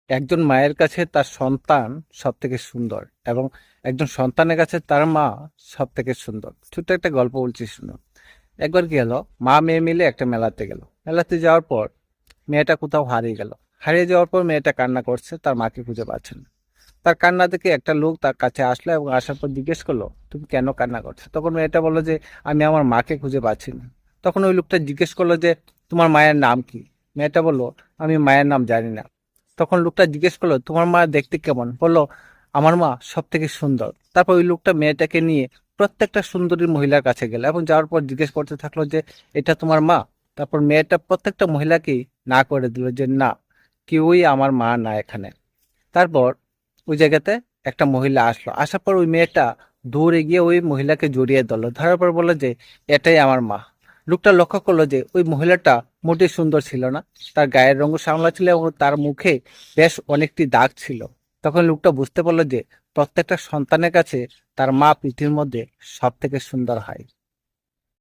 একজন মায়ের কাছে তার সন্তান সব থেকে সুন্দর এবং একজন সন্তানের কাছে তার মা সব থেকে সুন্দর। ছোট্ট একটা গল্প বলছি, শুনো। একবার কি হলো, মা মেয়ে মিলে একটা মেলাতে গেল। মেলাতে যাওয়ার পর মেয়েটা কোথাও হারিয়ে গেল। হারিয়ে যাওয়ার পর মেয়েটা কান্না করছে, তার মাকে খুঁজে পাচ্ছে না। তার কান্না দেখে একটা লোক তার কাছে আসলো এবং আসার পর জিজ্ঞেস করলো, তুমি কেন কান্না করছো? তখন মেয়েটা বললো যে আমি আমার মাকে খুঁজে পাচ্ছি না। তখন ওই লোকটা জিজ্ঞেস করলো যে তোমার মায়ের নাম কি? মেয়েটা বললো আমি মায়ের নাম জানি না। তখন লোকটা জিজ্ঞেস করলো তোমার মা দেখতে কেমন? বললো আমার মা সব থেকে সুন্দর। তারপর ওই লোকটা মেয়েটাকে নিয়ে প্রত্যেকটা সুন্দরী মহিলার কাছে গেল এবং যাওয়ার পর জিজ্ঞেস করতে থাকলো যে এটা তোমার মা? তারপর মেয়েটা প্রত্যেকটা মহিলাকেই না করে দিল যে না, কেউই আমার মা না এখানে। তারপর ওই জায়গাতে একটা মহিলা আসলো। আসার পর ওই মেয়েটা দৌড়ে গিয়ে ওই মহিলাকে জড়িয়ে ধরলো। ধরার পর বললো যে এটাই আমার মা। লোকটা লক্ষ্য করলো যে ওই মহিলাটা মোটেই সুন্দর ছিল না। তার গায়ের রঙ শ্যামলা ছিল এবং তার মুখে বেশ অনেকটি দাগ ছিল। তখন লোকটা বুঝতে পারলো যে প্রত্যেকটা সন্তানের কাছে তার মা পৃথিবীর মধ্যে সব থেকে সুন্দর হয়।